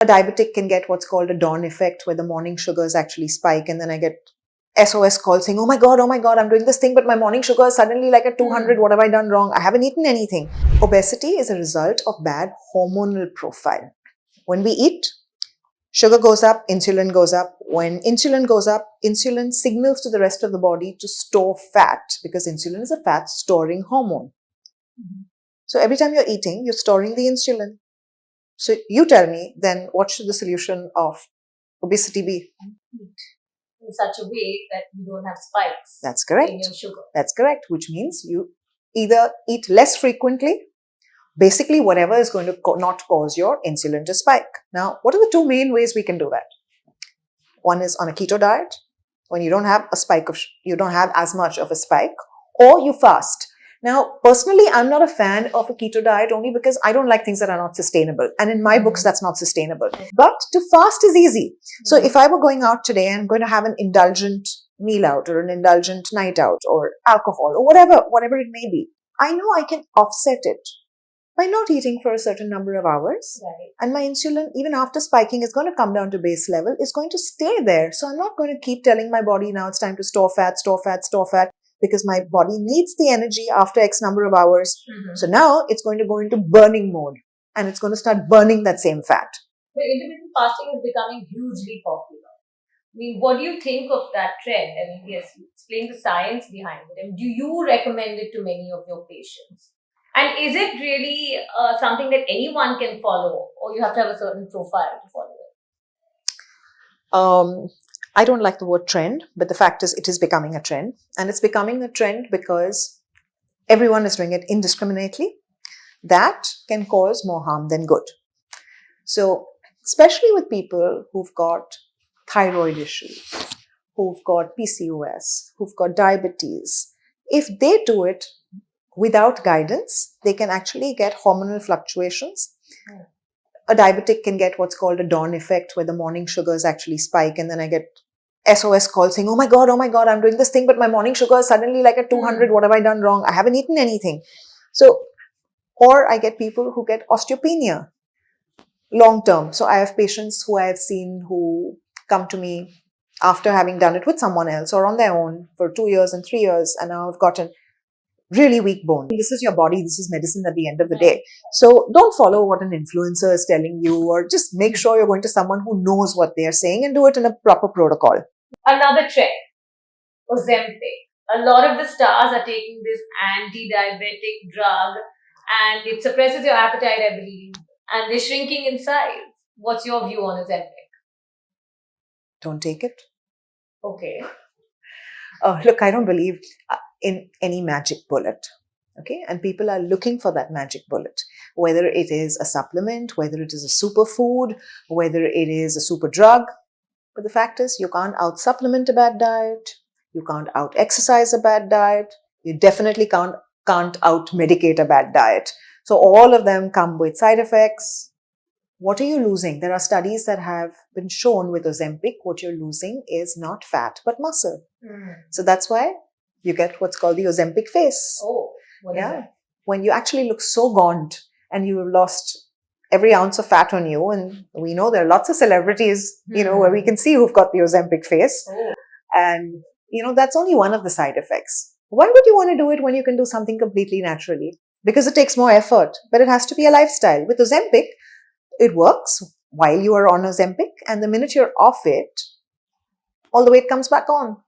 A diabetic can get what's called a dawn effect, where the morning sugars actually spike, and then I get SOS calls saying, oh my God, I'm doing this thing, but my morning sugar is suddenly like at 200. What have I done wrong? I haven't eaten anything. Obesity is a result of bad hormonal profile. When we eat, sugar goes up, insulin goes up. When insulin goes up, insulin signals to the rest of the body to store fat, because insulin is a fat storing hormone. So every time you're eating, you're storing the insulin. So you tell me, then what should the solution of obesity be? In such a way that you don't have spikes. That's correct. In your sugar. That's correct, which means you either eat less frequently, basically whatever is going to not cause your insulin to spike. Now, what are the two main ways we can do that? One is on a keto diet, when you don't have a spike you don't have as much of a spike, or you fast. Now, personally, I'm not a fan of a keto diet only because I don't like things that are not sustainable. And in my books, that's not sustainable. But to fast is easy. So if I were going out today and I'm going to have an indulgent meal out or an indulgent night out or alcohol or whatever it may be, I know I can offset it by not eating for a certain number of hours. Right. And my insulin, even after spiking, is going to come down to base level, is going to stay there. So I'm not going to keep telling my body now it's time to store fat, because my body needs the energy after X number of hours. So now it's going to go into burning mode and it's going to start burning that same fat. The intermittent fasting is becoming hugely popular. I mean, what do you think of that trend? I mean, yes, explain the science behind it. And do you recommend it to many of your patients? And is it really something that anyone can follow, or you have to have a certain profile to follow it? I don't like the word trend, but the fact is it is becoming a trend. And it's becoming a trend because everyone is doing it indiscriminately. That can cause more harm than good. So, especially with people who've got thyroid issues, who've got PCOS, who've got diabetes, if they do it without guidance, they can actually get hormonal fluctuations. A diabetic can get what's called a dawn effect, where the morning sugars actually spike, and then I get SOS calls saying, oh my God, I'm doing this thing, but my morning sugar is suddenly like at 200. What have I done wrong? I haven't eaten anything. So, or I get people who get osteopenia long term. So I have patients who I have seen who come to me after having done it with someone else or on their own for 2 years and 3 years, and now I've gotten really weak bone. This is your body. This is medicine at the end of the day. So don't follow what an influencer is telling you, or just make sure you're going to someone who knows what they're saying and do it in a proper protocol. Another trend, Ozempic. A lot of the stars are taking this anti-diabetic drug and it suppresses your appetite, I believe, and they're shrinking in size. What's your view on Ozempic? Don't take it. Okay. Look, I don't believe in any magic bullet. Okay. And people are looking for that magic bullet, whether it is a supplement, whether it is a superfood, whether it is a super drug. But the fact is, you can't out-supplement a bad diet. You can't out-exercise a bad diet. You definitely can't out-medicate a bad diet. So all of them come with side effects. What are you losing? There are studies that have been shown with Ozempic, what you're losing is not fat, but muscle. So that's why you get what's called the Ozempic face. Oh, what is that? When you actually look so gaunt and you have lost every ounce of fat on you, and we know there are lots of celebrities, where we can see who've got the Ozempic face. Oh. And, that's only one of the side effects. Why would you want to do it when you can do something completely naturally? Because it takes more effort, but it has to be a lifestyle. With Ozempic, it works while you are on Ozempic, and the minute you're off it, all the weight comes back on.